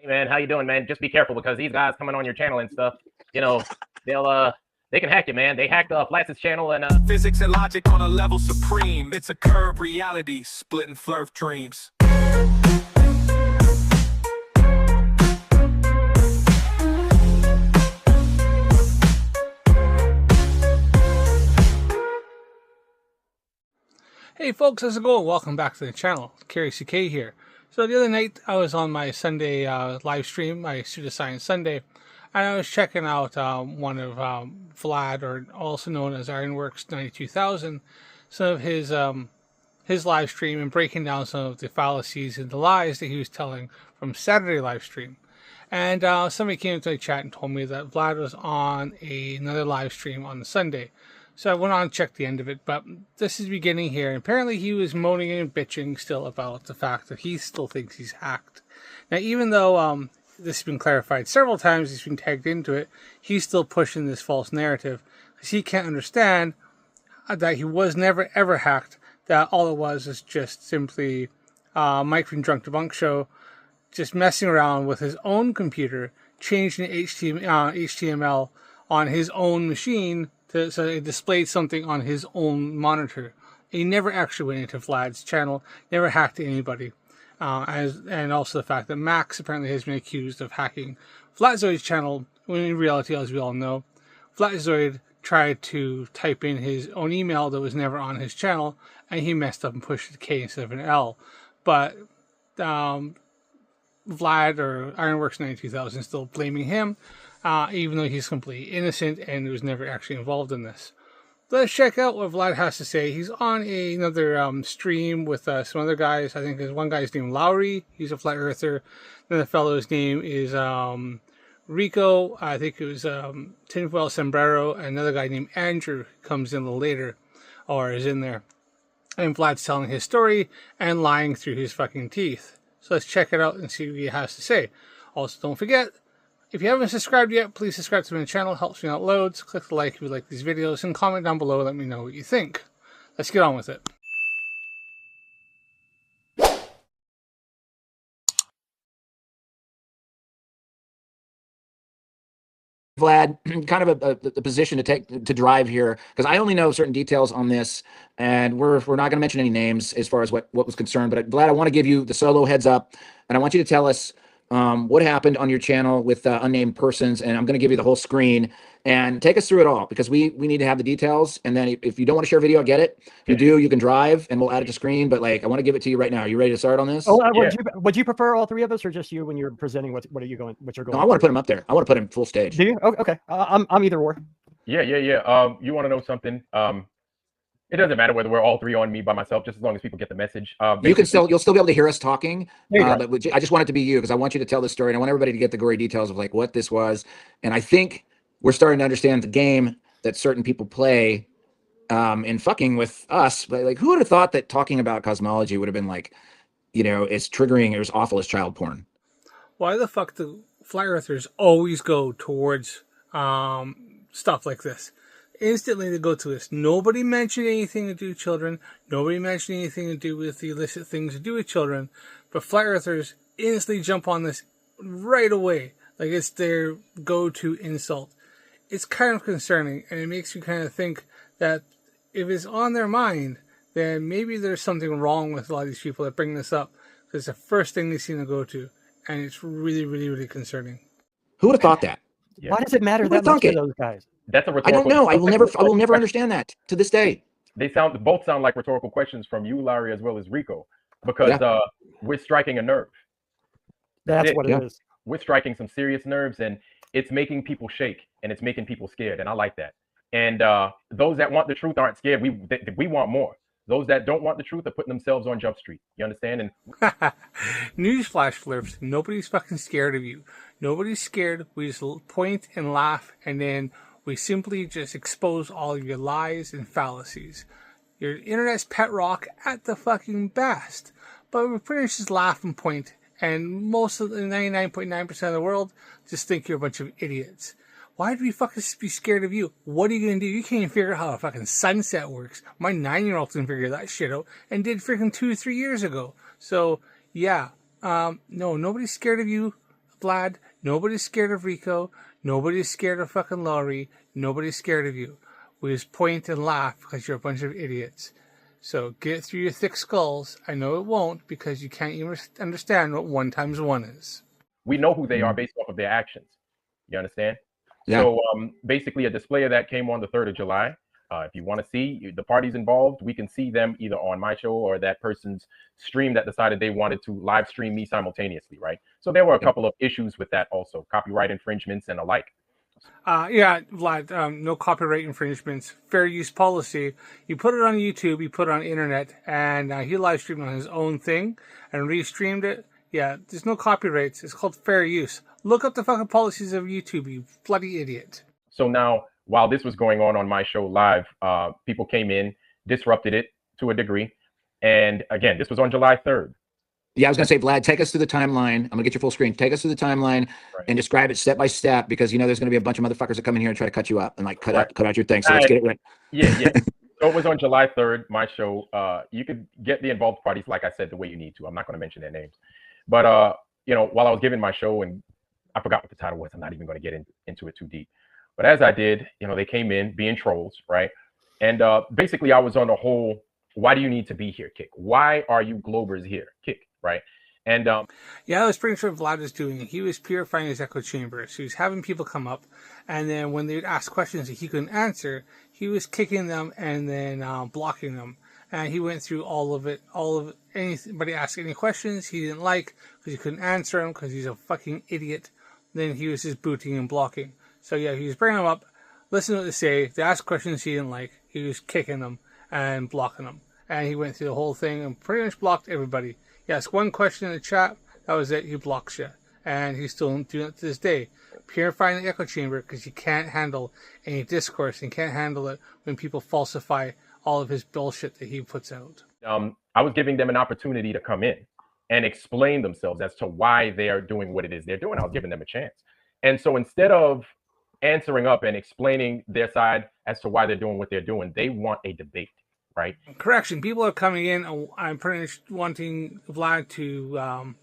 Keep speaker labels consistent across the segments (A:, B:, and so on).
A: Hey man, how you doing, man? Just be careful because these guys coming on your channel and stuff, you know, they can hack you, man. They hacked Vlad's channel and
B: physics and logic on a level supreme. It's a curved reality, splitting flerf dreams.
C: Hey folks, how's it going? Welcome back to the channel. Curious CK here. So the other night I was on my Sunday live stream, my Pseudoscience Sunday, and I was checking out one of Vlad, or also known as Ironworks 92000, some of his live stream and breaking down some of the fallacies and the lies that he was telling from Saturday live stream. And somebody came into my chat and told me that Vlad was on another live stream on the Sunday. So I went on and checked the end of it, but this is beginning here. And apparently he was moaning and bitching still about the fact that he still thinks he's hacked. Now, even though this has been clarified several times, he's been tagged into it, he's still pushing this false narrative because he can't understand that he was never ever hacked, that all it was is just simply Mike from Drunk Debunk Show just messing around with his own computer, changing HTML on his own machine, so it displayed something on his own monitor. He never actually went into Vlad's channel, never hacked anybody. And also the fact that Max apparently has been accused of hacking Vladzoid's channel, when in reality, as we all know, Vladzoid tried to type in his own email that was never on his channel, and he messed up and pushed a K instead of an L. But Vlad, or Ironworks 92000, is still blaming him, even though he's completely innocent and was never actually involved in this. Let's check out what Vlad has to say. He's on another stream with some other guys. I think there's one guy's named Lowry. He's a flat earther. Then the fellow's name is Rico. I think it was Tinfoil Sombrero. And another guy named Andrew comes in a little later, or is in there. And Vlad's telling his story and lying through his fucking teeth. So let's check it out and see what he has to say. Also, don't forget, if you haven't subscribed yet, please subscribe to my channel. It helps me out loads. Click the like if you like these videos and comment down below. Let me know what you think. Let's get on with it.
D: Vlad, kind of a position to drive here, because I only know certain details on this, and we're not going to mention any names as far as what was concerned. But Vlad, I want to give you the solo heads up, and I want you to tell us what happened on your channel with unnamed persons, and I'm going to give you the whole screen and take us through it all, because we need to have the details. And then if you don't want to share video, I get it. If you do, you can drive and we'll add it to screen. But like, I want to give it to you right now. Are you ready to start on this?
E: Oh, would you prefer all three of us, or just you when you're presenting? What you're going?
D: No, I want to put him up there. I want to put him full stage.
E: Do you? Oh, okay. I'm either or.
A: Yeah. You want to know something? It doesn't matter whether we're all three on me by myself, just as long as people get the message.
D: You'll still be able to hear us talking. But I just want it to be you, because I want you to tell the story, and I want everybody to get the gory details of like what this was. And I think we're starting to understand the game that certain people play in fucking with us. But like, who would have thought that talking about cosmology would have been like, as triggering or as awful as child porn?
C: Why the fuck do flat earthers always go towards stuff like this? Instantly they go to this. Nobody mentioned anything to do with children. Nobody mentioned anything to do with the illicit things to do with children. But flat earthers instantly jump on this right away. Like it's their go-to insult. It's kind of concerning, and it makes you kind of think that if it's on their mind, then maybe there's something wrong with a lot of these people that bring this up. Because it's the first thing they seem to go to. And it's really, really, really concerning.
D: Who would have thought that?
E: Yeah. Why does it matter that much to those guys?
A: That's a rhetorical.
D: I don't know. I will never understand that to this day.
A: They both sound like rhetorical questions from you, Larry, as well as Rico, because we're striking a nerve.
E: That's what it is.
A: We're striking some serious nerves, and it's making people shake, and it's making people scared, and I like that. And those that want the truth aren't scared. We want more. Those that don't want the truth are putting themselves on Jump Street. You understand? And
C: newsflash, flerfs, nobody's fucking scared of you. Nobody's scared. We just point and laugh, and then we simply just expose all of your lies and fallacies. Your internet's pet rock at the fucking best. But we pretty much just laugh and point, and most of the 99.9% of the world just think you're a bunch of idiots. Why do we fucking be scared of you? What are you going to do? You can't even figure out how a fucking sunset works. My 9-year-old can figure that shit out and did freaking 2 or 3 years ago. So, yeah. No, nobody's scared of you. Vlad, nobody's scared of Rico. Nobody's scared of fucking Laurie. Nobody's scared of you. We just point and laugh because you're a bunch of idiots. So get it through your thick skulls. I know it won't because you can't even understand what 1 times 1 is.
A: We know who they are based off of their actions. You understand?
D: Yeah.
A: So basically, a display of that came on the 3rd of July. If you want to see the parties involved, we can see them either on my show or that person's stream that decided they wanted to live stream me simultaneously, right? So there were a couple of issues with that also, copyright infringements and alike.
C: Yeah, Vlad, no copyright infringements, fair use policy. You put it on YouTube, you put it on the internet, and he live streamed on his own thing and restreamed it. Yeah, there's no copyrights. It's called fair use. Look up the fucking policies of YouTube, you bloody idiot.
A: So now, while this was going on my show live, people came in, disrupted it to a degree. And again, this was on July 3rd.
D: Yeah, I was going to say, Vlad, take us through the timeline. I'm going to get your full screen. Take us through the timeline and describe it step by step, because you know there's going to be a bunch of motherfuckers that come in here and try to cut you up and like cut out your thing. So let's get it right.
A: Yeah. So it was on July 3rd, my show. You could get the involved parties, like I said, the way you need to. I'm not going to mention their names. But, while I was giving my show, and I forgot what the title was, I'm not even going to get into it too deep. But as I did, they came in being trolls, right? And basically, I was on the whole, why do you need to be here, kick? Why are you Globers here, kick, right? And
C: yeah, that was pretty sure Vlad was doing it. He was purifying his echo chamber. So he was having people come up, and then when they would ask questions that he couldn't answer, he was kicking them and then blocking them. And he went through all of it. Anybody asked any questions he didn't like because he couldn't answer them because he's a fucking idiot. Then he was just booting and blocking. So yeah, he was bringing them up, listening to what they say. They asked questions he didn't like. He was kicking them and blocking them. And he went through the whole thing and pretty much blocked everybody. He asked one question in the chat, that was it, he blocks you. And he's still doing it to this day. Purifying the echo chamber because you can't handle any discourse and can't handle it when people falsify all of his bullshit that he puts out.
A: I was giving them an opportunity to come in and explain themselves as to why they are doing what it is they're doing. I was giving them a chance. And so instead of answering up and explaining their side as to why they're doing what they're doing, they want a debate, right?
C: Correction, people are coming in. I'm pretty much wanting Vlad to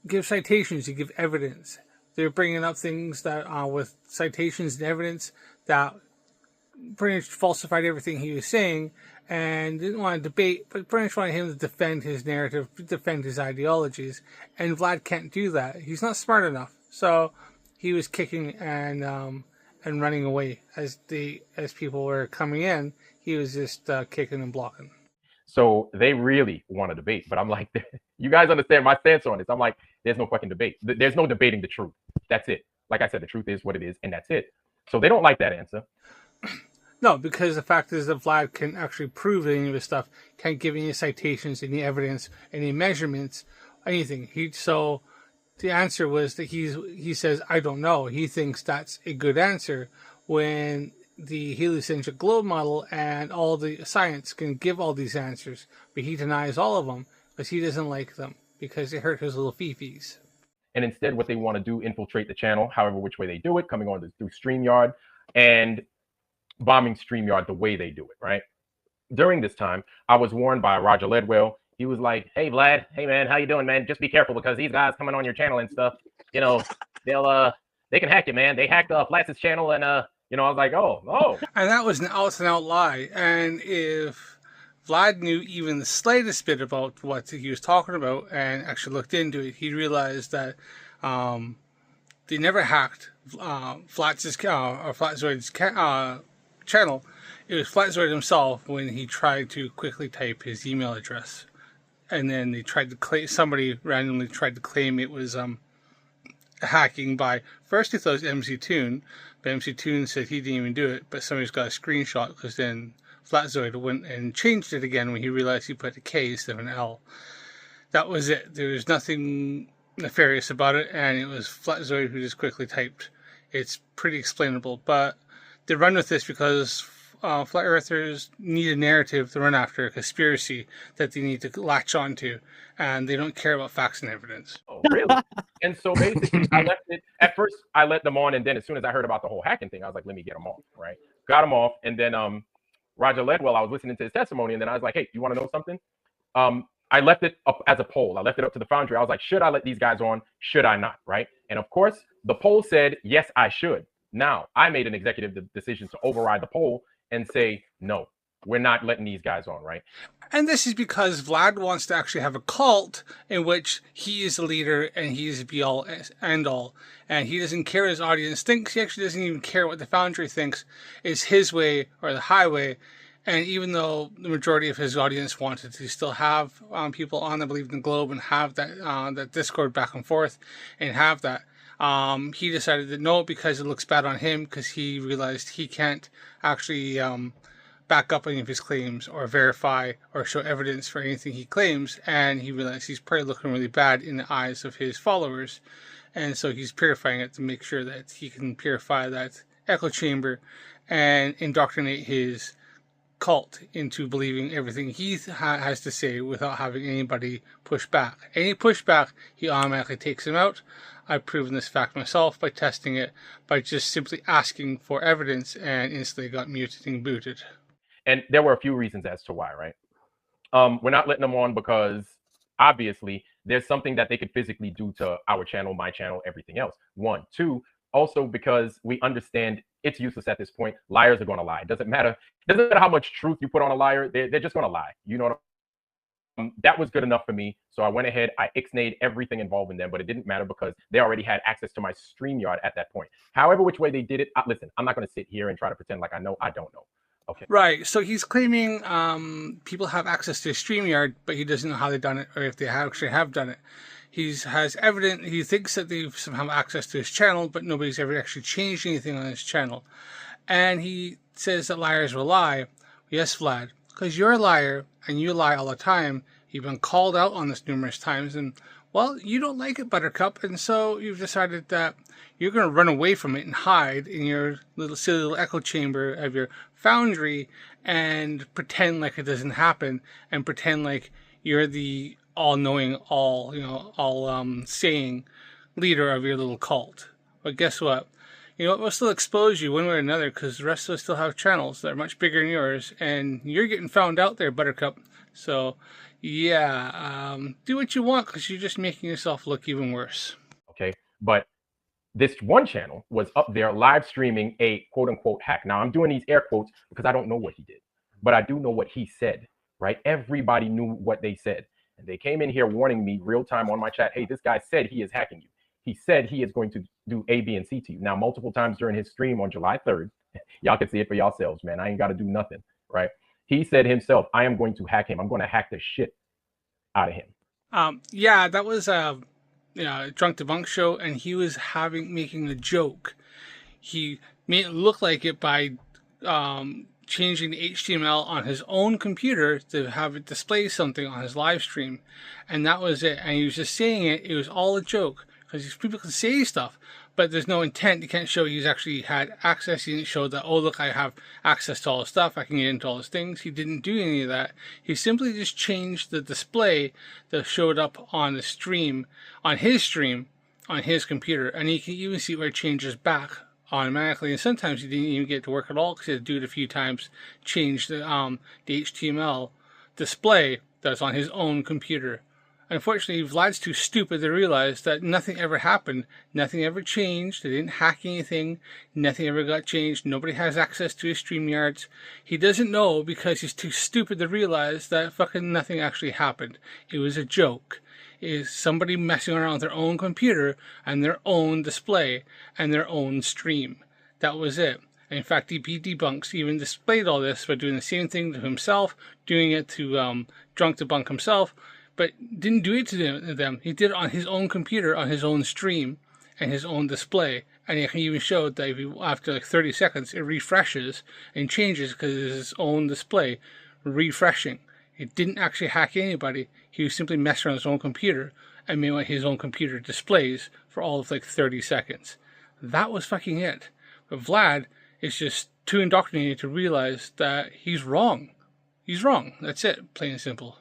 C: give citations, to give evidence. They're bringing up things that with citations and evidence that pretty much falsified everything he was saying and didn't want to debate, but pretty much wanted him to defend his narrative, defend his ideologies. And Vlad can't do that. He's not smart enough. So he was kicking and running away as people were coming in. He was just kicking and blocking.
A: So they really want to debate, but I'm like, you guys understand my stance on this. I'm like, there's no fucking debate. There's no debating the truth. That's it. Like I said, the truth is what it is, and that's it. So they don't like that answer.
C: No, because the fact is that Vlad can actually prove any of his stuff, can't give any citations, any evidence, any measurements, anything. So the answer was that he says, I don't know. He thinks that's a good answer when the heliocentric globe model and all the science can give all these answers, but he denies all of them because he doesn't like them because they hurt his little fifis.
A: And instead, what they want to do, infiltrate the channel, however which way they do it, coming on through StreamYard and bombing StreamYard the way they do it, right? During this time, I was warned by Roger Ledwell. He was like, hey, Vlad, hey, man, how you doing, man? Just be careful because these guys coming on your channel and stuff, they can hack you, man. They hacked Flats's channel and, I was like, oh.
C: And that was an out-and-out lie. And if Vlad knew even the slightest bit about what he was talking about and actually looked into it, he realized that they never hacked Flats's or Flatzoid's channel. It was Flatzoid himself when he tried to quickly type his email address, and then they tried to claim, somebody randomly tried to claim it was hacking by, first he thought it was MC Toon, but MC Toon said he didn't even do it, but somebody's got a screenshot because then Flatzoid went and changed it again when he realized he put a K instead of an L. That was it. There was nothing nefarious about it, and it was Flatzoid who just quickly typed. It's pretty explainable, but they run with this because flat earthers need a narrative to run after, a conspiracy that they need to latch onto, and they don't care about facts and evidence.
A: Oh, really? And so basically, I left it. At first, I let them on, and then as soon as I heard about the whole hacking thing, I was like, let me get them off, right? Got them off, and then Roger Ledwell, I was listening to his testimony, and then I was like, hey, you want to know something? I left it up as a poll. I left it up to the foundry. I was like, should I let these guys on? Should I not? Right. And of course, the poll said, yes, I should. Now, I made an executive decision to override the poll and say, no, we're not letting these guys on. Right.
C: And this is because Vlad wants to actually have a cult in which he is the leader and he is the be all and all. And he doesn't care what his audience thinks. He actually doesn't even care what the foundry thinks is his way or the highway. And even though the majority of his audience wanted to still have people on that believe in the globe and have that that Discord back and forth and have that, he decided that no, because it looks bad on him, because he realized he can't actually back up any of his claims or verify or show evidence for anything he claims, and he realized he's probably looking really bad in the eyes of his followers, and so he's purifying it to make sure that he can purify that echo chamber and indoctrinate his cult into believing everything he has to say without having anybody push back. Any pushback, he automatically takes him out. I've proven this fact myself by testing it, by just simply asking for evidence, and instantly got muted and booted.
A: And there were a few reasons as to why, right? We're not letting them on because obviously there's something that they could physically do to our channel, my channel, everything else. One. Two, also because we understand it's useless at this point. Liars are going to lie. It doesn't matter how much truth you put on a liar. They're just going to lie. You know what that was good enough for me. So I went ahead, I ixnayed everything involving them, but it didn't matter because they already had access to my StreamYard at that point. However, which way they did it, listen, I'm not going to sit here and try to pretend like I know. I don't know. Okay.
C: Right. So he's claiming people have access to his StreamYard, but he doesn't know how they've done it or if they actually have done it. He has evidence. He thinks that they somehow have access to his channel, but nobody's ever actually changed anything on his channel. And he says that liars will lie. Yes, Vlad, because you're a liar and you lie all the time. You've been called out on this numerous times, and well, you don't like it, Buttercup, and so you've decided that you're going to run away from it and hide in your little silly little echo chamber of your foundry and pretend like it doesn't happen and pretend like you're the all-knowing, all-saying leader of your little cult. But guess what? You know, it will still expose you one way or another because the rest of us still have channels that are much bigger than yours, and you're getting found out there, Buttercup. So, yeah, do what you want because you're just making yourself look even worse.
A: Okay, but this one channel was up there live streaming a quote-unquote hack. Now, I'm doing these air quotes because I don't know what he did, but I do know what he said, right? Everybody knew what they said. And they came in here warning me real time on my chat, hey, this guy said he is hacking you. He said he is going to do A, B, and C to you. Now, multiple times during his stream on July 3rd, y'all can see it for yourselves, man. I ain't got to do nothing, right? He said himself, I am going to hack him. I'm going to hack the shit out of him.
C: Yeah, that was a Drunk Debunk show, and he was making a joke. He made it look like it by changing the HTML on his own computer to have it display something on his live stream, and that was it. And he was just saying it. It was all a joke because people can say stuff, but there's no intent. You can't show he's actually had access. He didn't show that, oh, look, I have access to all this stuff. I can get into all these things. He didn't do any of that. He simply just changed the display that showed up on the stream, on his computer. And you can even see where it changes back automatically. And sometimes he didn't even get to work at all because he had to do it a few times, change the HTML display that's on his own computer. Unfortunately, Vlad's too stupid to realize that nothing ever happened. Nothing ever changed. They didn't hack anything. Nothing ever got changed. Nobody has access to his StreamYards. He doesn't know because he's too stupid to realize that fucking nothing actually happened. It was a joke. It is somebody messing around with their own computer and their own display and their own stream. That was it. And in fact, DP Debunks even displayed all this by doing the same thing to himself, doing it to Drunk Debunk himself, but didn't do it to them. He did it on his own computer, on his own stream, and his own display. And he even showed that after like 30 seconds, it refreshes and changes because it's his own display refreshing. It didn't actually hack anybody. He was simply messing around his own computer and made what his own computer displays for all of like 30 seconds. That was fucking it. But Vlad is just too indoctrinated to realize that he's wrong. He's wrong. That's it. Plain and simple.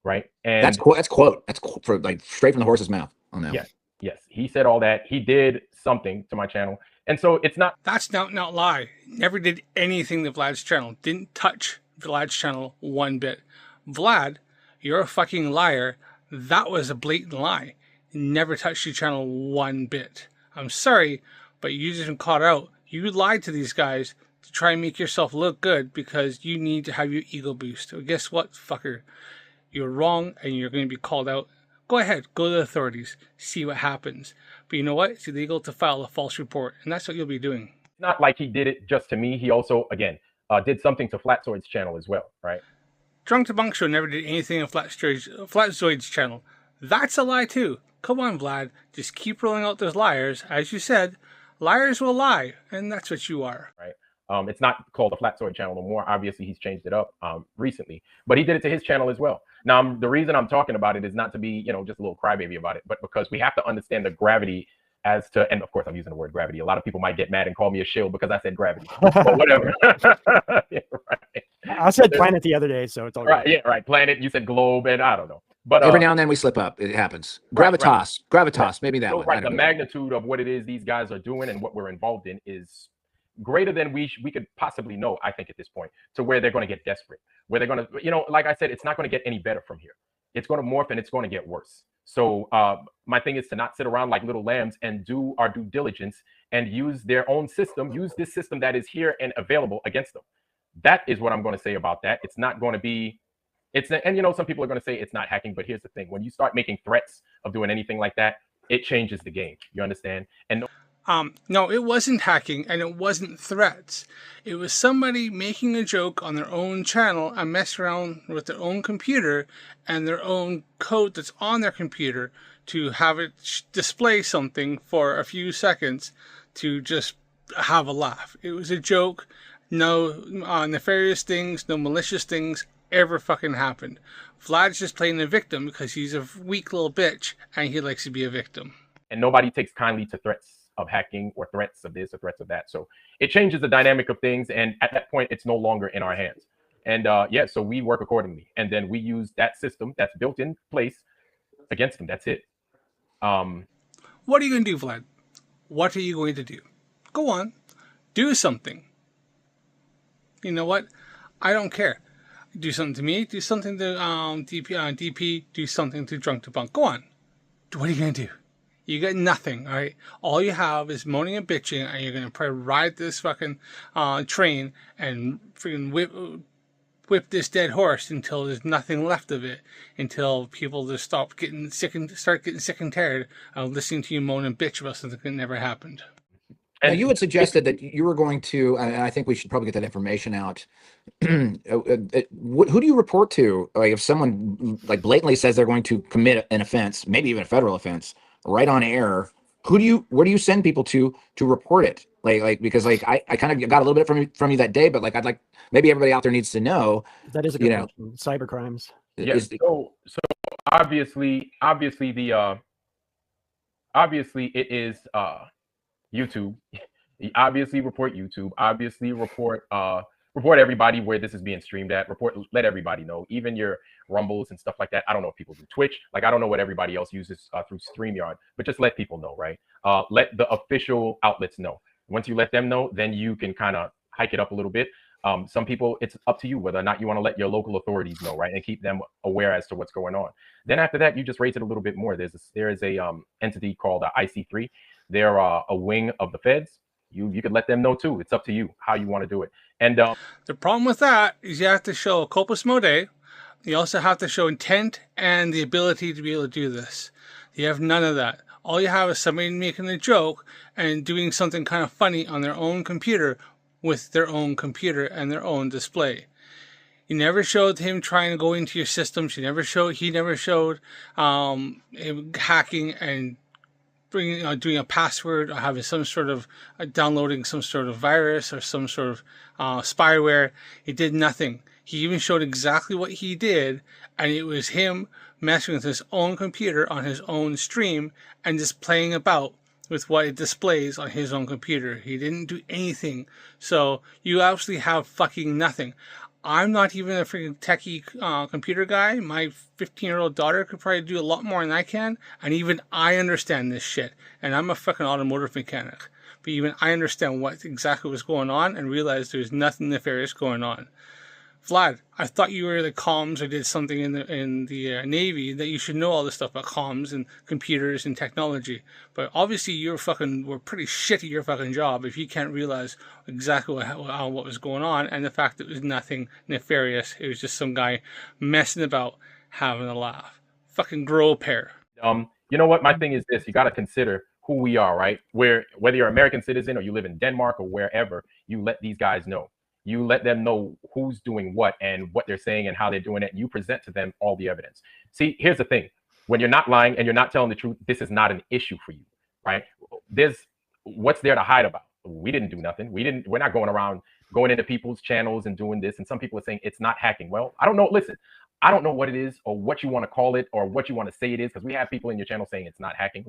A: Right. And
D: that's quote. That's for like straight from the horse's mouth on that.
A: Yes. Yes. He said all that. He did something to my channel. And so it's not.
C: That's not lie. Never did anything to Vlad's channel. Didn't touch Vlad's channel one bit. Vlad, you're a fucking liar. That was a blatant lie. Never touched your channel one bit. I'm sorry, but you just been caught out. You lied to these guys to try and make yourself look good because you need to have your ego boost. Well, guess what, fucker? You're wrong and you're going to be called out. Go ahead, go to the authorities, see what happens. But you know what? It's illegal to file a false report, and that's what you'll be doing.
A: It's not like he did it just to me. He also, again, did something to Flatzoid's channel as well, right?
C: Drunk to Bunk Show never did anything on Flatzoid's channel. That's a lie too. Come on, Vlad. Just keep rolling out those liars. As you said, liars will lie, and that's what you are.
A: Right. It's not called the Flatzoid channel no more. Obviously, he's changed it up recently, but he did it to his channel as well. Now, the reason I'm talking about it is not to be, just a little crybaby about it, but because we have to understand the gravity as to, and of course, I'm using the word gravity. A lot of people might get mad and call me a shill because I said gravity, but whatever. Yeah, right.
E: I said planet the other day, so it's all
A: right. Yeah, right. Planet. You said globe, and I don't know. But
D: every now and then we slip up. It happens. Gravitas. Gravitas. Maybe that one.
A: Right. The magnitude of what it is these guys are doing and what we're involved in is greater than we could possibly know, I think, at this point, to where they're going to get desperate, where they're going to, like I said, it's not going to get any better from here. It's going to morph and it's going to get worse. So my thing is to not sit around like little lambs and do our due diligence and use their own system, use this system that is here and available against them. That is what I'm going to say about that. It's not going to be, and some people are going to say it's not hacking, but here's the thing. When you start making threats of doing anything like that, it changes the game. You understand? And
C: no, it wasn't hacking and it wasn't threats. It was somebody making a joke on their own channel and messing around with their own computer and their own code that's on their computer to have it display something for a few seconds to just have a laugh. It was a joke. No nefarious things, no malicious things ever fucking happened. Vlad's just playing the victim because he's a weak little bitch and he likes to be a victim.
A: And nobody takes kindly to threats of hacking or threats of this or threats of that. So it changes the dynamic of things. And at that point, it's no longer in our hands. And so we work accordingly. And then we use that system that's built in place against them. That's it.
C: What are you going to do, Vlad? What are you going to do? Go on. Do something. You know what? I don't care. Do something to me. Do something to DP. Do something to Drunk to Bunk. Go on. What are you going to do? You got nothing, all right? All you have is moaning and bitching, and you're going to probably ride this fucking train and freaking whip this dead horse until there's nothing left of it, until people just start getting sick and tired of listening to you moan and bitch about something that never happened.
D: Now, you had suggested that you were going to, and I think we should probably get that information out. Who do you report to? Like, if someone like blatantly says they're going to commit an offense, maybe even a federal offense, right on air, where do you send people to report it? Because I kind of got a little bit from you that day, but like I'd like maybe everybody out there needs to know.
E: That is a good question. Cyber crimes.
A: Yeah. So obviously it is YouTube. You obviously report YouTube. Obviously report everybody where this is being streamed at. Let everybody know. Even your Rumbles and stuff like that. I don't know if people do Twitch. Like I don't know what everybody else uses through StreamYard, but just let people know, right? Let the official outlets know. Once you let them know, then you can kind of hike it up a little bit. Some people, it's up to you whether or not you want to let your local authorities know, right, and keep them aware as to what's going on. Then after that, you just raise it a little bit more. There is a entity called IC3. They're a wing of the feds. You could let them know too. It's up to you how you want to do it. And
C: the problem with that is you have to show a corpus mode. You also have to show intent and the ability to be able to do this. You have none of that. All you have is somebody making a joke and doing something kind of funny on their own computer with their own computer and their own display. You never showed him trying to go into your systems. He never showed him hacking and doing a password or having some sort of downloading some sort of virus or some sort of spyware. He did nothing. He even showed exactly what he did, and it was him messing with his own computer on his own stream and just playing about with what it displays on his own computer. He didn't do anything. So you actually have fucking nothing. I'm not even a freaking techie computer guy. My 15-year-old daughter could probably do a lot more than I can. And even I understand this shit. And I'm a fucking automotive mechanic. But even I understand what exactly was going on and realized there's nothing nefarious going on. Vlad, I thought you were the comms or did something in the Navy that you should know all this stuff about comms and computers and technology. But obviously you're were pretty shit at your fucking job if you can't realize exactly what was going on, and the fact that it was nothing nefarious. It was just some guy messing about, having a laugh. Fucking grow a pair.
A: You know what? My thing is this: you got to consider who we are, right? Whether you're an American citizen or you live in Denmark or wherever, you let these guys know. You let them know who's doing what and what they're saying and how they're doing it. And you present to them all the evidence. See, here's the thing. When you're not lying and you're not telling the truth, this is not an issue for you, right? What's there to hide about? We didn't do nothing. We're not going around going into people's channels and doing this. And some people are saying it's not hacking. Well, I don't know. Listen, I don't know what it is or what you want to call it or what you want to say it is, because we have people in your channel saying it's not hacking.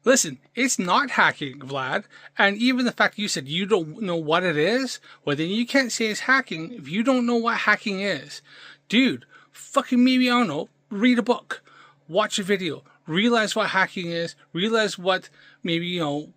C: Listen, it's not hacking, Vlad. And even the fact you said you don't know what it is, well, then you can't say it's hacking if you don't know what hacking is. Dude, fucking maybe, I don't know, read a book, watch a video, realize what hacking is, realize what maybe, you know,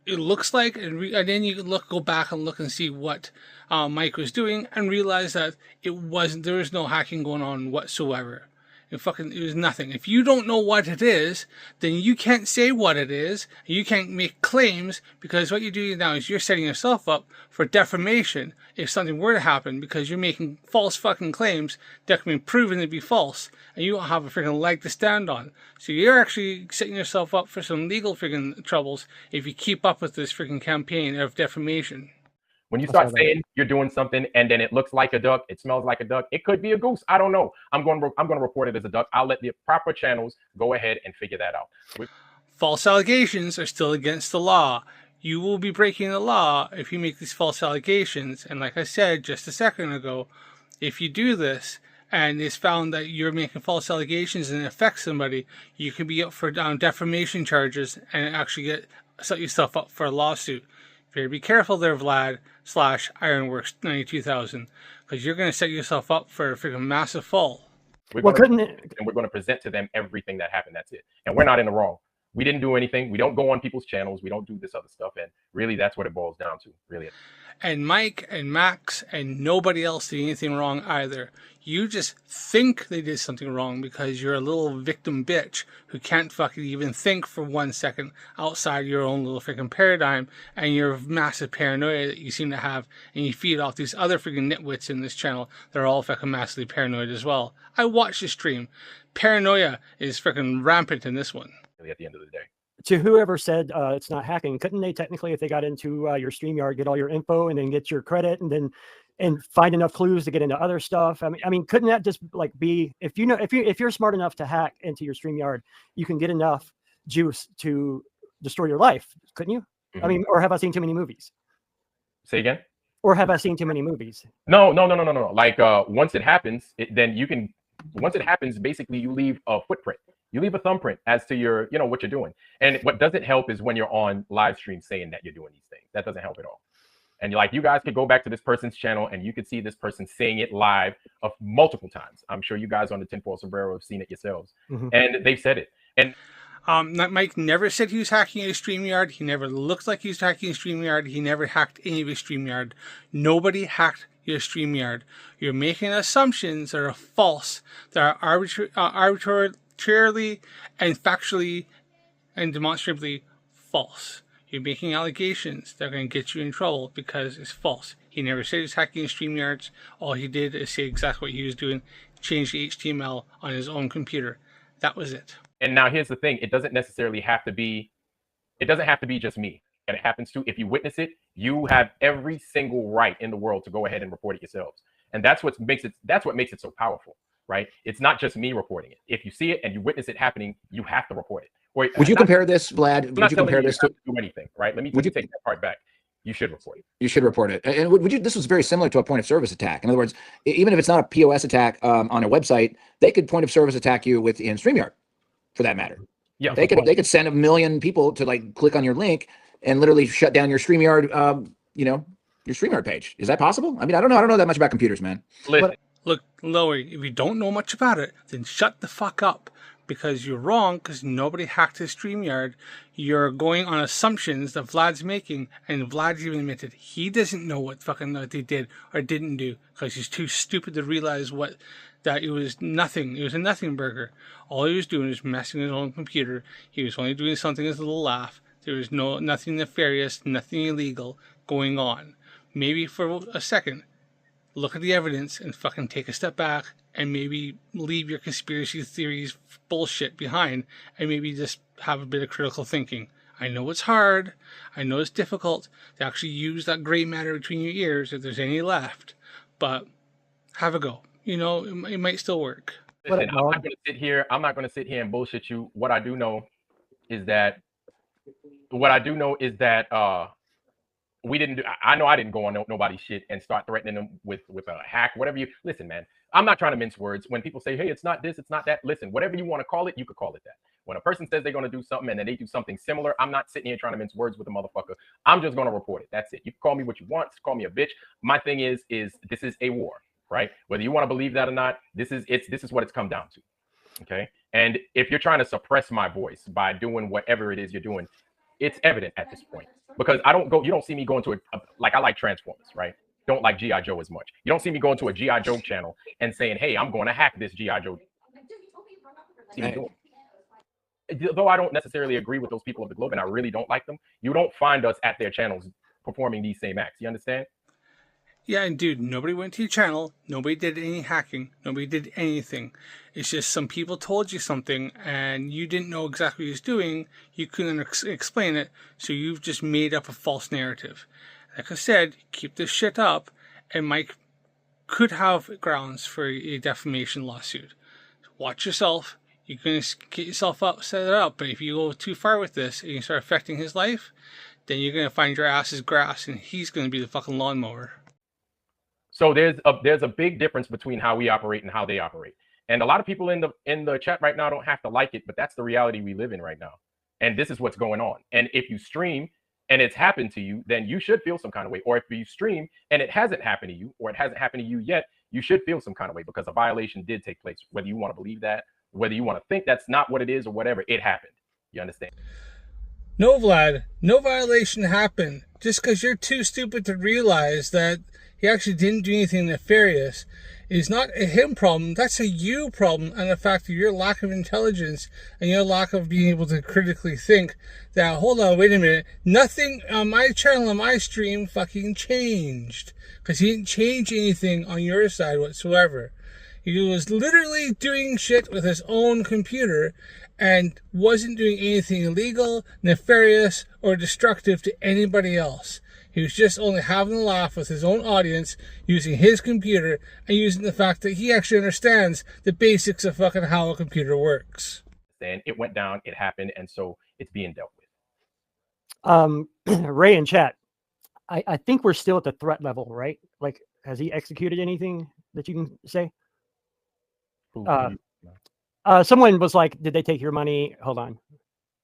C: it looks like, and then you can go back and look and see what Mike was doing and realize that there was no hacking going on whatsoever. It was nothing. If you don't know what it is, then you can't say what it is. You can't make claims, because what you're doing now is you're setting yourself up for defamation if something were to happen, because you're making false fucking claims that can be proven to be false, and you don't have a freaking leg to stand on. So you're actually setting yourself up for some legal freaking troubles if you keep up with this freaking campaign of defamation.
A: When you start saying you're doing something and then it looks like a duck, it smells like a duck, it could be a goose. I don't know. I'm going to report it as a duck. I'll let the proper channels go ahead and figure that out.
C: False allegations are still against the law. You will be breaking the law if you make these false allegations. And like I said just a second ago, if you do this and it's found that you're making false allegations and it affects somebody, you can be up for defamation charges and actually set yourself up for a lawsuit. Better be careful there, Vlad /Ironworks 92,000, because you're going to set yourself up for a freaking massive fall.
A: And we're going to present to them everything that happened. That's it. And we're not in the wrong. We didn't do anything. We don't go on people's channels. We don't do this other stuff. And really, that's what it boils down to, really.
C: And Mike and Max and nobody else did anything wrong either. You just think they did something wrong because you're a little victim bitch who can't fucking even think for 1 second outside your own little freaking paradigm and your massive paranoia that you seem to have, and you feed off these other freaking nitwits in this channel that are all fucking massively paranoid as well. I watched the stream. Paranoia is freaking rampant in this one.
A: Really, at the end of the day.
E: To whoever said it's not hacking, couldn't they technically, if they got into your StreamYard, get all your info and then get your credit and find enough clues to get into other stuff? I mean, couldn't that just like be, if you're smart enough to hack into your StreamYard, you can get enough juice to destroy your life, couldn't you? Mm-hmm. I mean, or have I seen too many movies?
A: Say again?
E: Or have I seen too many movies?
A: No. Like once it happens, once it happens, basically you leave a footprint. You leave a thumbprint as to your, what you're doing. And what doesn't help is when you're on live stream saying that you're doing these things. That doesn't help at all. And you guys could go back to this person's channel and you could see this person saying it live of multiple times. I'm sure you guys on the Tinfoil Sombrero have seen it yourselves. Mm-hmm. And they've said it. And
C: Mike never said he was hacking his StreamYard. He never looked like he was hacking his StreamYard. He never hacked any of his StreamYard. Nobody hacked your StreamYard. You're making assumptions that are false, that are arbitrarily and factually and demonstrably false. You're making allegations that are going to get you in trouble because it's false. He never said he was hacking his StreamYards. All he did is say exactly what he was doing, change the HTML on his own computer. That was it.
A: And now here's the thing. It doesn't have to be just me. And it happens to, if you witness it, you have every single right in the world to go ahead and report it yourselves. And that's what makes it so powerful. Right? It's not just me reporting it. If you see it and you witness it happening, you have to report it. Or,
D: would you compare this, Vlad? Would you compare this to
A: do anything? Right? Would you take that part back? You should report it.
D: You should report it. And would you? This was very similar to a point of service attack. In other words, even if it's not a POS attack on a website, they could point of service attack you in StreamYard, for that matter.
A: Yeah,
D: they could send 1 million people to click on your link and literally shut down your StreamYard. Your StreamYard page. Is that possible? I mean, I don't know that much about computers, man.
A: Listen.
C: Look, Lowy, if you don't know much about it, then shut the fuck up. because you're wrong, because nobody hacked his StreamYard. You're going on assumptions that Vlad's making, and Vlad's even admitted he doesn't know what fucking they did or didn't do, because he's too stupid to realize that it was nothing. It was a nothing burger. All he was doing was messing his own computer. He was only doing something as a little laugh. There was nothing nefarious, nothing illegal going on. Maybe for a second, look at the evidence and fucking take a step back and maybe leave your conspiracy theories bullshit behind and maybe just have a bit of critical thinking. I know it's hard. I know it's difficult to actually use that gray matter between your ears if there's any left, but have a go. You know, it might still work.
A: Listen, I'm not going to sit here and bullshit you. What I do know is that we didn't do. I know I didn't go on nobody's shit and start threatening them with a hack, whatever you. Listen, man, I'm not trying to mince words. When people say, "Hey, it's not this, it's not that," listen, whatever you want to call it, you could call it that. When a person says they're going to do something and then they do something similar, I'm not sitting here trying to mince words with a motherfucker. I'm just going to report it. That's it. You can call me what you want. Call me a bitch. My thing is this is a war, right? Whether you want to believe that or not, this is what it's come down to. Okay. And if you're trying to suppress my voice by doing whatever it is you're doing, it's evident at this point, because you don't see me going to like, I like Transformers, right? Don't like G.I. Joe as much. You don't see me going to a G.I. Joe channel and saying, "Hey, I'm going to hack this G.I. Joe." Though I don't necessarily agree with those people of the globe and I really don't like them, you don't find us at their channels performing these same acts. You understand?
C: Yeah, and dude, nobody went to your channel. Nobody did any hacking. Nobody did anything. It's just some people told you something and you didn't know exactly what he was doing. You couldn't explain it, so you've just made up a false narrative. Like I said, keep this shit up, and Mike could have grounds for a defamation lawsuit. Watch yourself. You're going to get yourself up, set it up. But if you go too far with this and you start affecting his life, then you're going to find your ass is grass and he's going to be the fucking lawnmower.
A: So there's a big difference between how we operate and how they operate. And a lot of people in the chat right now don't have to like it, but that's the reality we live in right now. And this is what's going on. And if you stream and it's happened to you, then you should feel some kind of way. Or if you stream and it hasn't happened to you, or it hasn't happened to you yet, you should feel some kind of way, because a violation did take place. Whether you want to believe that, whether you want to think that's not what it is or whatever, it happened. You understand?
C: No, Vlad, no violation happened. Just because you're too stupid to realize that he actually didn't do anything nefarious is not a him problem. That's a you problem, and the fact of your lack of intelligence and your lack of being able to critically think that, hold on, wait a minute, nothing on my channel, on my stream fucking changed. Because he didn't change anything on your side whatsoever. He was literally doing shit with his own computer and wasn't doing anything illegal, nefarious, or destructive to anybody else. He was just only having a laugh with his own audience, using his computer, and using the fact that he actually understands the basics of fucking how a computer works.
A: And it went down, it happened, and so it's being dealt with.
E: Ray in chat, I think we're still at the threat level, right? Like, has he executed anything that you can say? Someone was like, did they take your money? Hold on.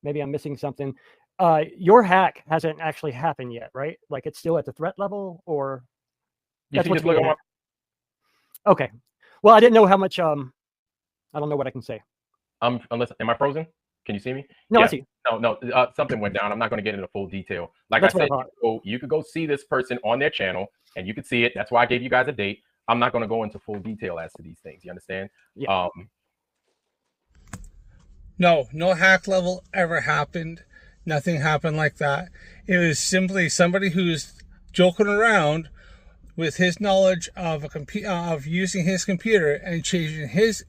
E: Maybe I'm missing something. Your hack hasn't actually happened yet, right? Like, it's still at the threat level, or
A: that's what's going on.
E: Okay. Well, I didn't know how much. I don't know what I can say.
A: Unless, am I frozen? Can you see me?
E: No,
A: yeah.
E: I see.
A: No, something went down. I'm not going to get into full detail. Like I said, you could go see this person on their channel and you could see it. That's why I gave you guys a date. I'm not going to go into full detail as to these things. You understand?
E: Yeah.
C: No hack level ever happened. Nothing happened like that. It was simply somebody who's joking around with his knowledge of of using his computer and changing his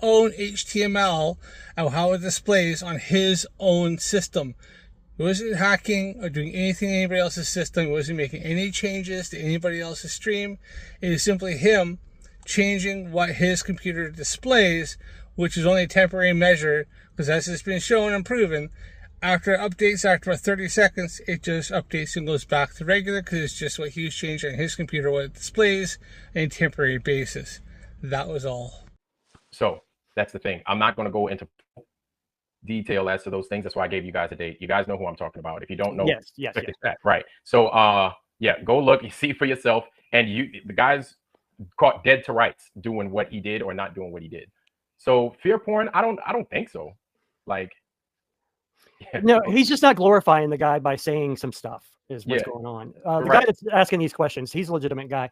C: own HTML and how it displays on his own system. It wasn't hacking or doing anything in anybody else's system. It wasn't making any changes to anybody else's stream. It is simply him changing what his computer displays, which is only a temporary measure, because as it's been shown and proven, after updates, after about 30 seconds, it just updates and goes back to regular, because it's just what he was changing on his computer, what it displays on a temporary basis. That was all.
A: So that's the thing. I'm not going to go into detail as to those things. That's why I gave you guys a date. You guys know who I'm talking about. If you don't know,
E: yes.
A: Right. So yeah, go look, you see for yourself. And the guy's caught dead to rights doing what he did or not doing what he did. So fear porn, I don't think so. Like, yeah,
E: No, he's just not glorifying the guy by saying some stuff is what's
A: Yeah.
E: going on. The guy that's asking these questions, he's a legitimate guy.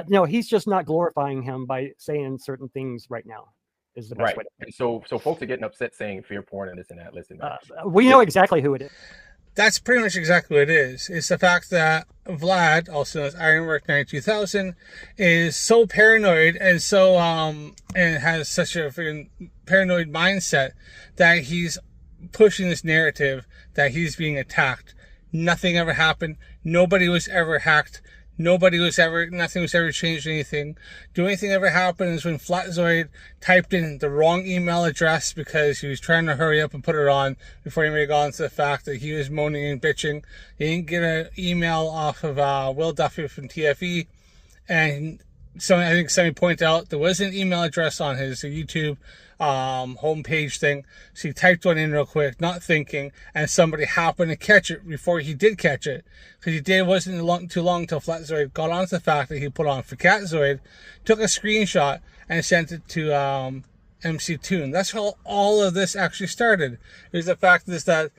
E: No, he's just not glorifying him by saying certain things right now is the best way.
A: And so folks are getting upset saying fear porn and this and that. Listen, man.
E: We know exactly who it is.
C: That's pretty much exactly what it is. It's the fact that Vlad, also known as Ironwork 92000, is so paranoid and so and has such a freaking paranoid mindset that he's pushing this narrative that he's being attacked. Nothing ever happened. Nobody was ever hacked. Nothing was ever changed anything. The only thing ever happened is when Flatzoid typed in the wrong email address because he was trying to hurry up and put it on before he may have gone to the fact that he was moaning and bitching. He didn't get an email off of Will Duffy from TFE. And so I think somebody pointed out there was an email address on his YouTube homepage thing. So he typed one in real quick, not thinking, and somebody happened to catch it before he did catch it. Because it wasn't too long until Flatzoid got onto the fact that he put on for Catzoid, took a screenshot, and sent it to MC Toon. That's how all of this actually started. It was the fact that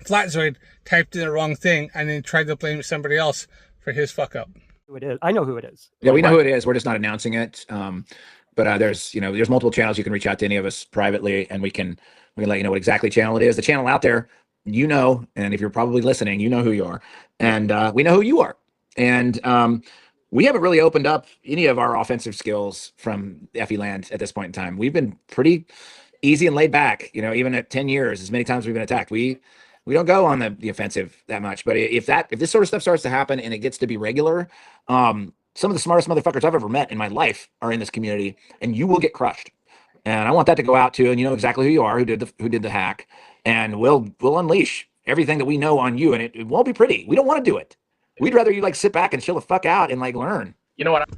C: Flatzoid typed in the wrong thing and then tried to blame somebody else for his fuck up.
E: Who it is? I know who it is.
D: Yeah, we know who it is. We're just not announcing it. But there's multiple channels. You can reach out to any of us privately, and we can let you know what exactly channel it is. The channel out there, and if you're probably listening, you know who you are, and we know who you are. And we haven't really opened up any of our offensive skills from FE land at this point in time. We've been pretty easy and laid back. Even at 10 years, as many times we've been attacked, we don't go on the offensive that much. But if this sort of stuff starts to happen and it gets to be regular, some of the smartest motherfuckers I've ever met in my life are in this community, and you will get crushed. And I want that to go out to, and you know exactly who you are, who did the hack, and we'll unleash everything that we know on you, and it won't be pretty. We don't want to do it. We'd rather you sit back and chill the fuck out and learn.
A: You know what?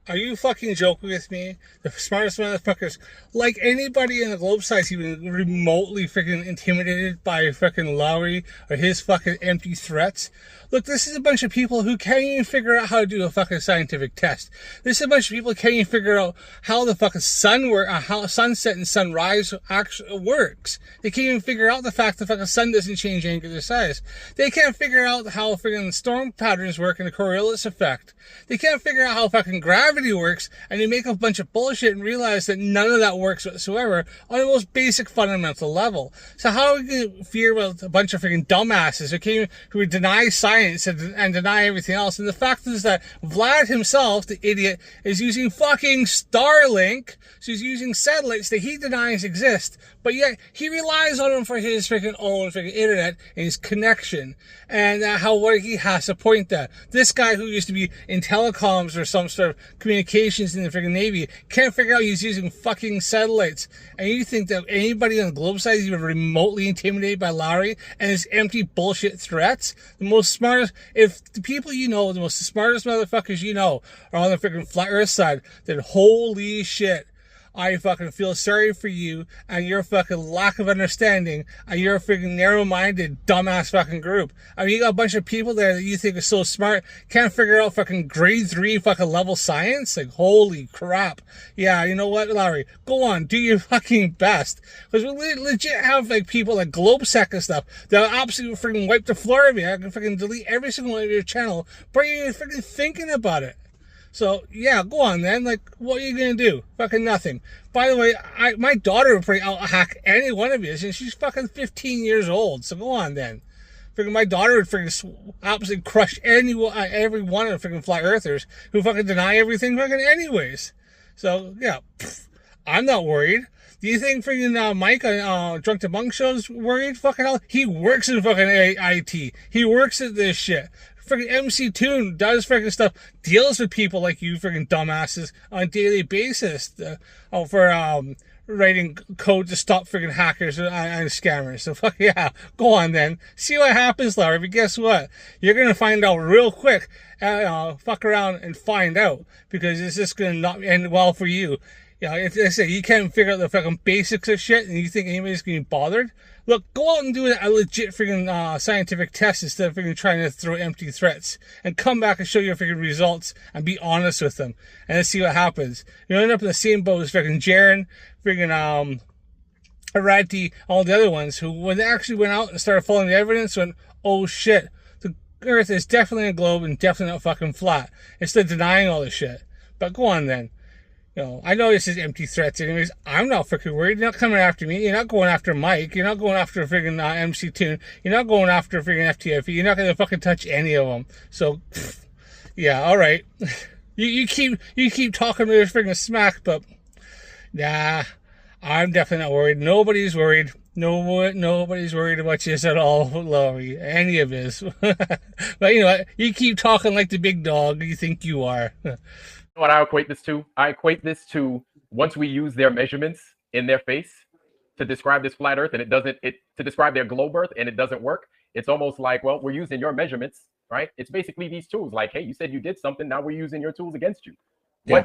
C: Are you fucking joking with me? The smartest motherfuckers, like anybody in the globe size, even remotely freaking intimidated by freaking Lowry or his fucking empty threats. Look, this is a bunch of people who can't even figure out how to do a fucking scientific test. This is a bunch of people who can't even figure out how the fucking how sunset and sunrise actually works. They can't even figure out the fact the fucking sun doesn't change angular size. They can't figure out how freaking storm patterns work in the Coriolis effect. They can't figure out how fucking gravity works, and they make a bunch of bullshit and realize that none of that works whatsoever on the most basic fundamental level. So how are we going to fear about a bunch of freaking dumbasses who deny science and deny everything else? And the fact is that Vlad himself, the idiot, is using fucking Starlink. So he's using satellites that he denies exist, but yet he relies on them for his freaking own freaking internet and his connection. And he has to point that this guy who used to be in telecoms or some sort of communications in the freaking Navy can't figure out he's using fucking satellites. And you think that anybody on the globe side is even remotely intimidated by Lowry and his empty bullshit threats? The most smartest, if the people the most smartest motherfuckers are on the freaking flat earth side, then holy shit, I fucking feel sorry for you and your fucking lack of understanding and your freaking narrow-minded, dumbass fucking group. I mean, you got a bunch of people there that you think are so smart, can't figure out fucking grade 3 fucking level science? Holy crap. Yeah, you know what, Larry? Go on, do your fucking best. Because we legit have, people like GlobeSec and stuff that'll absolutely freaking wipe the floor of you. I can freaking delete every single one of your channel, but you're freaking thinking about it. So, yeah, go on then. What are you going to do? Fucking nothing. By the way, my daughter would probably out-hack any one of you, and she's fucking 15 years old. So go on then. Freaking my daughter would freaking absolutely crush every one of the freaking flat earthers who fucking deny everything fucking anyways. So, yeah, I'm not worried. Do you think freaking Mike on Drunk to Monk show's worried? Fucking hell, he works in fucking IT. He works at this shit. Freaking MC Toon does freaking stuff, deals with people like you freaking dumbasses on a daily basis for writing code to stop freaking hackers and scammers. So fuck yeah, go on then. See what happens, Larry. But guess what? You're gonna find out real quick. Fuck around and find out, because it's just gonna not end well for you. You know, if I say you can't figure out the fucking basics of shit, and you think anybody's gonna be bothered, look, go out and do a legit freaking scientific test instead of freaking trying to throw empty threats, and come back and show your freaking results and be honest with them, and let's see what happens. You'll end up in the same boat as freaking Jaren, freaking Arati, all the other ones who, when they actually went out and started following the evidence, went, oh shit, the Earth is definitely a globe and definitely not fucking flat. Instead of denying all this shit. But go on then. You know, I know this is empty threats anyways. I'm not freaking worried. You're not coming after me. You're not going after Mike. You're not going after freaking MC Tune. You're not going after freaking FTFE. You're not going to fucking touch any of them. So, yeah, all right. You keep talking this freaking smack, but nah, I'm definitely not worried. Nobody's worried. Nobody's worried about you at all, Laurie. Any of this. But you know what? You keep talking like the big dog you think you are.
A: What I equate this to? I equate this to once we use their measurements in their face to describe this flat Earth, and to describe their globe Earth, and it doesn't work. It's almost like, well, we're using your measurements, right? It's basically these tools. Like, hey, you said you did something, now we're using your tools against you.
D: Yeah.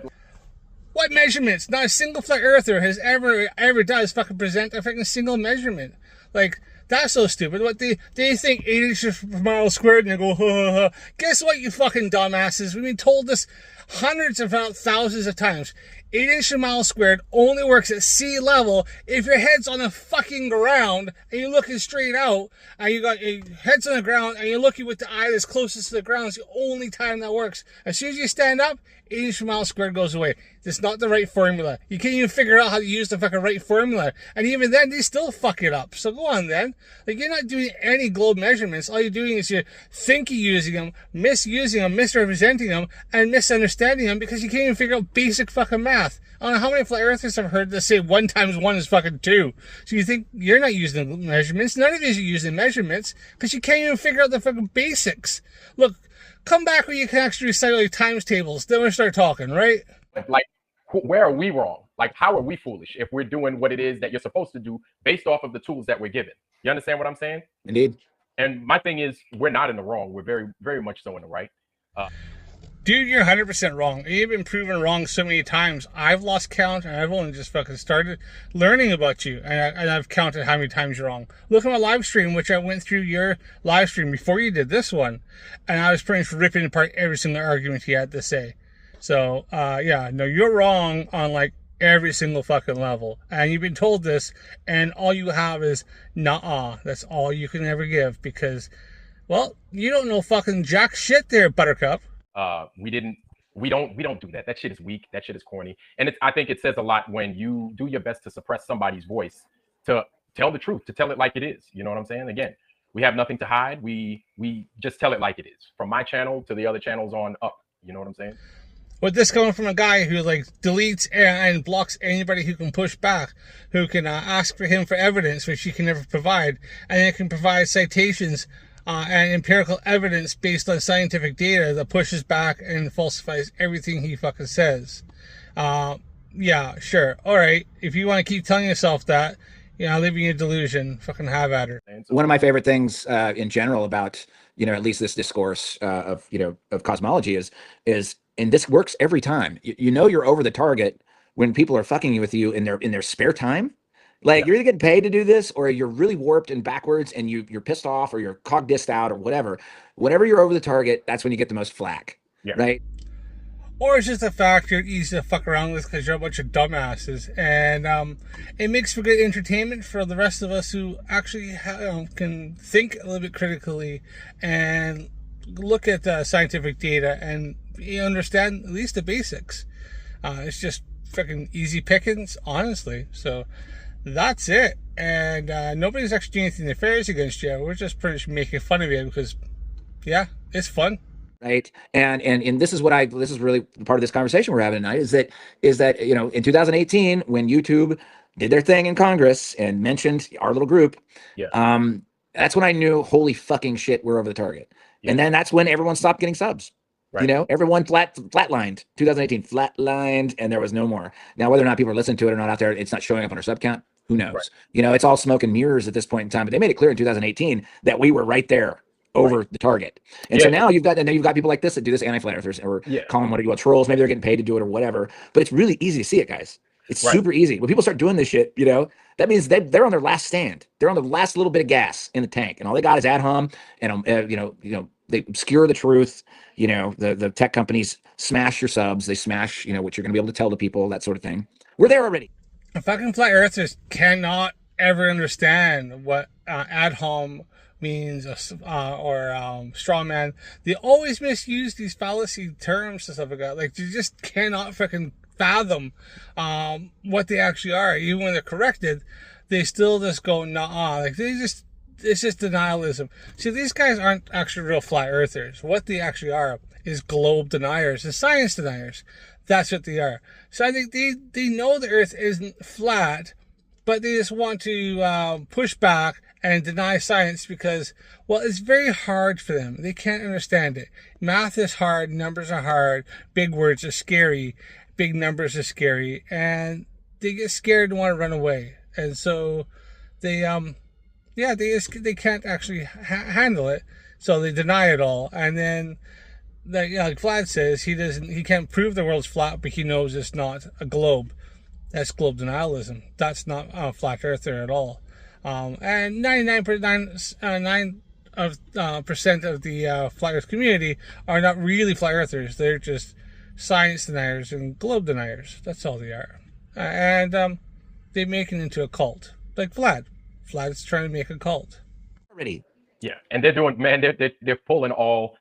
C: What measurements? Not a single flat earther has ever does fucking present a fucking single measurement. Like, that's so stupid. What they think 8 inches per mile squared, and they go, ha, ha, ha. Guess what, you fucking dumbasses? We've been told this hundreds if not thousands of times. 8 inches per mile squared only works at sea level if your head's on the fucking ground and you're looking straight out, and you got your head's on the ground and you're looking with the eye that's closest to the ground. It's the only time that works. As soon as you stand up, 8 inches per mile squared goes away. It's not the right formula. You can't even figure out how to use the fucking right formula. And even then, they still fuck it up. So go on then. Like, you're not doing any globe measurements. All you're doing is you're using them, misusing them, misrepresenting them, and misunderstanding them because you can't even figure out basic fucking math. I don't know how many flat earthers have heard this say 1 times 1 is fucking 2. So you think you're not using the measurements. None of you are using measurements because you can't even figure out the fucking basics. Look, come back where you can actually recite all your times tables. Then we'll start talking, right?
A: Like, where are we wrong? Like, how are we foolish if we're doing what it is that you're supposed to do based off of the tools that we're given? You understand what I'm saying?
D: Indeed.
A: And my thing is, we're not in the wrong. We're very, very much so in the right.
C: Dude, you're 100% wrong. You've been proven wrong so many times. I've lost count, and I've only just fucking started learning about you, and I've counted how many times you're wrong. Look at my live stream, which I went through your live stream before you did this one, and I was pretty much ripping apart every single argument you had to say. So, yeah, no, you're wrong on, like, every single fucking level. And you've been told this, and all you have is, nah. That's all you can ever give, because, well, you don't know fucking jack shit there, Buttercup.
A: We don't do that. That shit is weak. That shit is corny. And I think it says a lot when you do your best to suppress somebody's voice, to tell the truth, to tell it like it is. You know what I'm saying? Again, we have nothing to hide. We just tell it like it is, from my channel to the other channels on up. You know what I'm saying?
C: With this coming from a guy who, like, deletes and blocks anybody who can push back, who can ask for him for evidence, which he can never provide, and then can provide citations and empirical evidence based on scientific data that pushes back and falsifies everything he fucking says. Yeah, sure. All right. If you want to keep telling yourself that, you know, living in a delusion, fucking have at her.
D: One of my favorite things in general about, you know, at least this discourse of cosmology is, and this works every time. You know, you're over the target when people are fucking with you in their spare time. Like, you're either getting paid to do this, or you're really warped and backwards, and you're pissed off, or you're cog dissed out, or whatever. Whenever you're over the target, that's when you get the most flack, right?
C: Or it's just a fact you're easy to fuck around with because you're a bunch of dumbasses, and it makes for good entertainment for the rest of us who actually can think a little bit critically and look at scientific data and understand at least the basics. It's just fucking easy pickings, honestly. So that's it. And nobody's actually doing anything nefarious against you. We're just pretty much making fun of you because, yeah, it's fun.
D: Right. And this is this is really part of this conversation we're having tonight, is that, you know, in 2018, when YouTube did their thing in Congress and mentioned our little group, that's when I knew, holy fucking shit, we're over the target. And then that's when everyone stopped getting subs. Right. You know, everyone flatlined. 2018 flatlined, and there was no more. Now, whether or not people are listening to it or not out there, it's not showing up on our sub count. Who knows? Right. You know, it's all smoke and mirrors at this point in time. But they made it clear in 2018 that we were right there over the target. And so now you've got people like this that do this, anti-flat earthers, or call them what trolls. Maybe they're getting paid to do it or whatever. But it's really easy to see it, guys. It's
A: Right.
D: super easy. When people start doing this shit, that means they're on their last stand. They're on the last little bit of gas in the tank, and all they got is ad hom, and they obscure the truth. The tech companies smash your subs. They smash what you're going to be able to tell to people, that sort of thing. We're there already.
C: Fucking flat earthers cannot ever understand what ad hom means or straw man. They always misuse these fallacy terms and stuff like that. Like, you just cannot fucking fathom what they actually are. Even when they're corrected, they still just go nah. Like, it's just denialism. See, these guys aren't actually real flat earthers. What they actually are is globe deniers and science deniers. That's what they are. So I think they know the earth isn't flat, but they just want to push back and deny science because, well, it's very hard for them. They can't understand it. Math is hard, numbers are hard, big words are scary, big numbers are scary, and they get scared and want to run away. And so they they can't actually handle it, so they deny it all. And then, like Vlad says, he can't prove the world's flat, but he knows it's not a globe. That's globe denialism. That's not a flat earther at all. And 99.9% of the flat earth community are not really flat earthers. They're just science deniers and globe deniers. That's all they are. And they make it into a cult. Like Vlad. Vlad's trying to make a cult.
D: Already.
A: Yeah, and they're doing, man. They're pulling all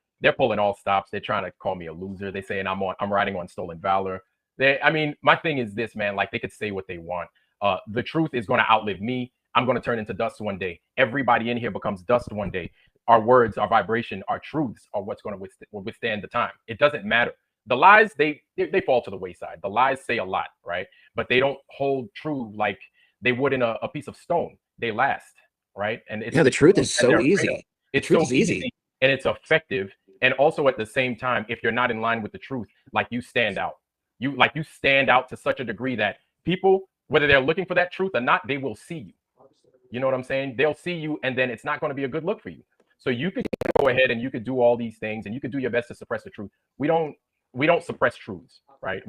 A: stops. They're trying to call me a loser. They're saying I'm riding on stolen valor. My thing is this, man. Like, they could say what they want. The truth is going to outlive me. I'm going to turn into dust one day. Everybody in here becomes dust one day. Our words, our vibration, our truths are what's going to withstand the time. It doesn't matter. The lies, they fall to the wayside. The lies say a lot, right? But they don't hold true like they would in a piece of stone. They last, right? And it's
D: the truth is so easy.
A: It's so easy and it's effective. And also at the same time, if you're not in line with the truth, like, you stand out. You stand out to such a degree that people, whether they're looking for that truth or not, they will see you. You know what I'm saying? They'll see you, and then it's not going to be a good look for you. So you could go ahead and you could do all these things, and you could do your best to suppress the truth. We don't suppress truths, right?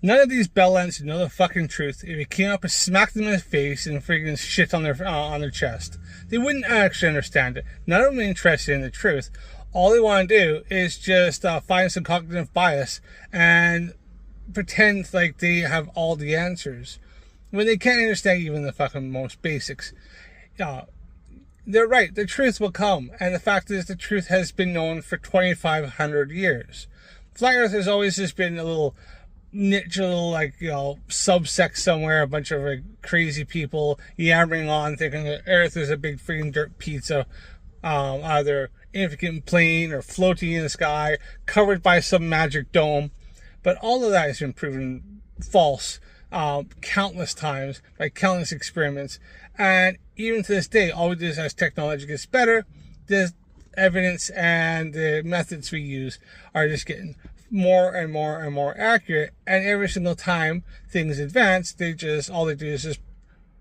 C: None of these bellends know the fucking truth. If you came up and smacked them in the face and freaking shit on their chest, they wouldn't actually understand it. None of them are interested in the truth. All they want to do is just find some cognitive bias and pretend like they have all the answers when they can't understand even the fucking most basics. They're right. The truth will come. And the fact is, the truth has been known for 2,500 years. Flat Earth has always just been a little niche, a little subsect somewhere, a bunch of crazy people yammering on, thinking that Earth is a big freaking dirt pizza, either infinite plane or floating in the sky, covered by some magic dome. But all of that has been proven false countless times by countless experiments. And even to this day, all we do is, as technology gets better, the evidence and the methods we use are just getting more and more and more accurate. And every single time things advance, all they do is just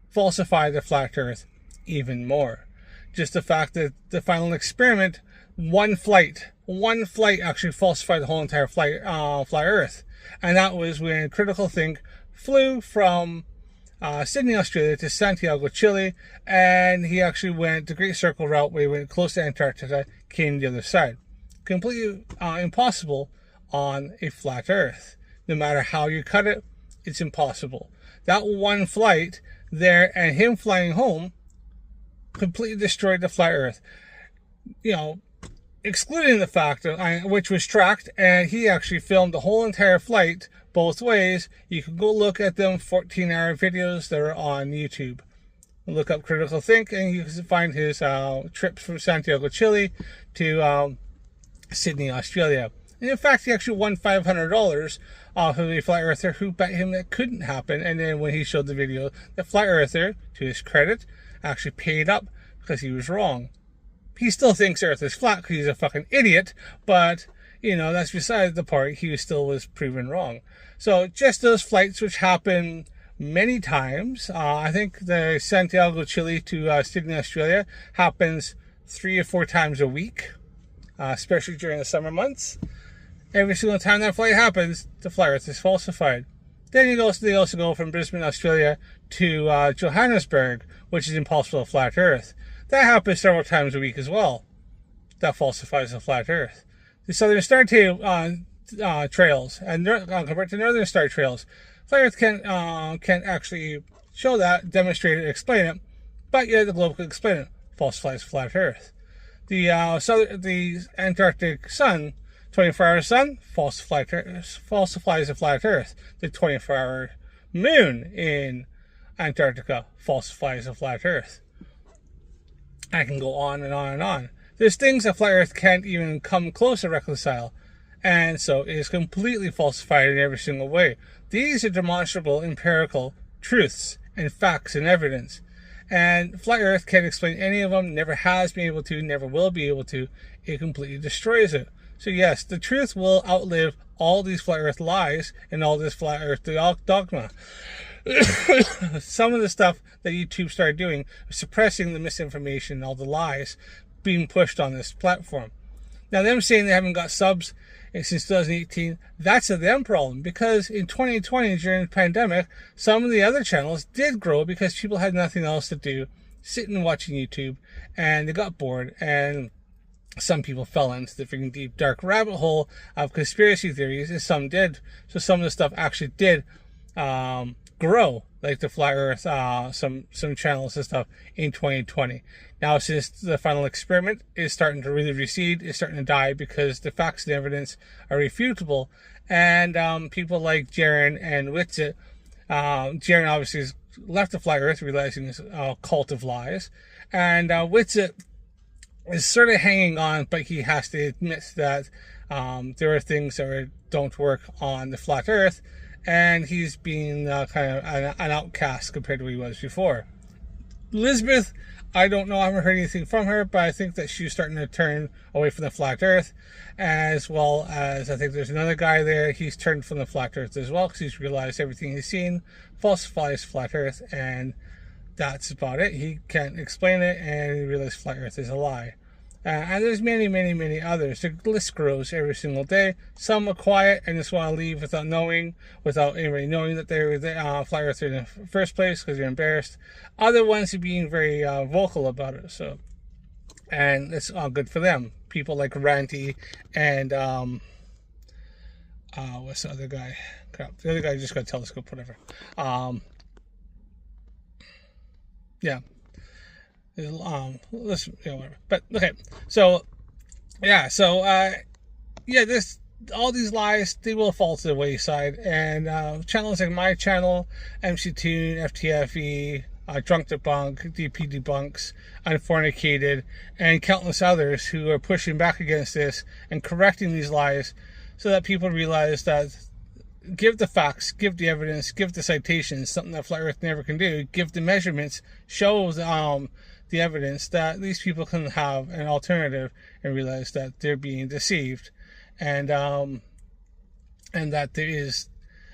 C: falsify the flat Earth even more. Just the fact that the final experiment, one flight actually falsified the whole entire flat Earth. And that was when Critical Think flew from Sydney, Australia to Santiago, Chile, and he actually went the Great Circle route where he went close to Antarctica, came the other side. Completely impossible on a flat Earth. No matter how you cut it, it's impossible. That one flight there and him flying home completely destroyed the flat Earth. Excluding the fact of, which was tracked, and he actually filmed the whole entire flight both ways. You can go look at them 14-hour videos that are on YouTube. Look up Critical Think, and you can find his trips from Santiago, Chile to Sydney, Australia. And in fact, he actually won $500 off of a flat earther who bet him that couldn't happen. And then when he showed the video, the flat earther, to his credit, actually paid up because he was wrong. He still thinks Earth is flat because he's a fucking idiot, but, that's beside the point. He still was proven wrong. So just those flights, which happen many times, I think the Santiago, Chile to Sydney, Australia happens 3 or 4 times a week, especially during the summer months. Every single time that flight happens, the flat Earth is falsified. Then they also go from Brisbane, Australia to Johannesburg, which is impossible flat Earth. That happens several times a week as well. That falsifies the flat Earth. The Southern Star trails and compared to Northern Star trails, flat Earth can't actually show that, demonstrate it, explain it, but yet the globe can explain it. Falsifies flat Earth. The Antarctic sun, 24-hour sun, falsifies the flat Earth. The 24-hour moon in Antarctica falsifies the flat Earth. I can go on and on and on. There's things that flat Earth can't even come close to reconcile, and so it is completely falsified in every single way. These are demonstrable empirical truths and facts and evidence, and flat Earth can't explain any of them, never has been able to, never will be able to. It completely destroys it. So yes, the truth will outlive all these flat Earth lies and all this flat Earth dogma. Some of the stuff that YouTube started doing, suppressing the misinformation and all the lies being pushed on this platform. Now, them saying they haven't got subs since 2018, that's a them problem, because in 2020, during the pandemic, some of the other channels did grow because people had nothing else to do, sitting and watching YouTube, and they got bored, and some people fell into the freaking deep, dark rabbit hole of conspiracy theories, and some did. So some of the stuff actually did grow, like the flat Earth, some channels and stuff in 2020. Now, since the final experiment is starting to really recede, it's starting to die because the facts and evidence are refutable, and people like Jaren and Witzit, Jaren obviously has left the flat Earth, realizing it's a cult of lies, and Witzit is sort of hanging on, but he has to admit that there are things that don't work on the flat Earth, and he's being kind of an outcast compared to what he was before. Elizabeth, I don't know, I haven't heard anything from her, but I think that she's starting to turn away from the flat Earth, as well as I think there's another guy there, he's turned from the flat Earth as well, because he's realized everything he's seen falsifies flat Earth, and that's about it. He can't explain it, and he realized flat Earth is a lie. And there's many, many, many others. The list grows every single day. Some are quiet and just want to leave without anybody knowing that they're flat Earther in the first place because they're embarrassed. Other ones are being very vocal about it. So, and it's all good for them. People like Ranty and what's the other guy? Crap, the other guy just got a telescope, whatever. Yeah. Listen, whatever. But okay, so yeah, all these lies, they will fall to the wayside, and channels like my channel, MC Tune, FTFE, Drunk Debunk, DP Debunks, Unfornicated, and countless others who are pushing back against this and correcting these lies, so that people realize that give the facts, give the evidence, give the citations, something that Flat Earth never can do, give the measurements, show the evidence that these people can have an alternative and realize that they're being deceived, and that there is,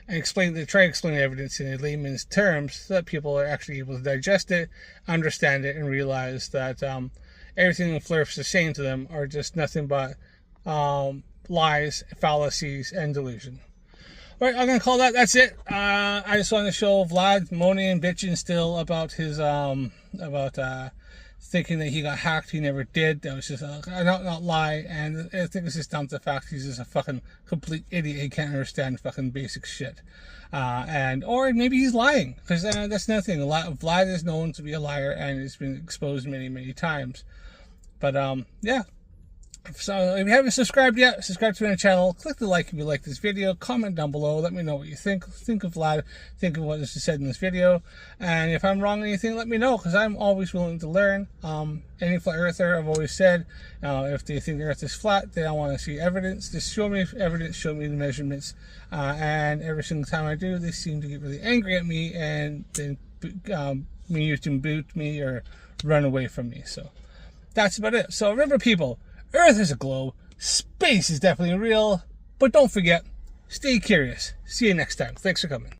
C: and try to explain the evidence in layman's terms so that people are actually able to digest it, understand it, and realize that everything the flerfs are saying to them are just nothing but lies, fallacies, and delusion. All right, I'm gonna call that's it. I just want to show Vlad moaning and bitching still about his thinking that he got hacked. He never did. That was just not lie, and I think it's just down to the fact he's just a fucking complete idiot. He can't understand fucking basic shit, or maybe he's lying, because that's another thing. Vlad is known to be a liar, and it's been exposed many, many times. But yeah. So if you haven't subscribed yet, subscribe to my channel, click the like if you like this video, comment down below, let me know what you think of Vlad, think of what is said in this video, and if I'm wrong on anything, let me know, because I'm always willing to learn. Any flat earther, I've always said, if they think the earth is flat, they don't want to see evidence. Just show me evidence, show me the measurements, and every single time I do, they seem to get really angry at me, and then use to boot me or run away from me. So that's about it. So remember, people, Earth is a globe, space is definitely real, but don't forget, stay curious. See you next time. Thanks for coming.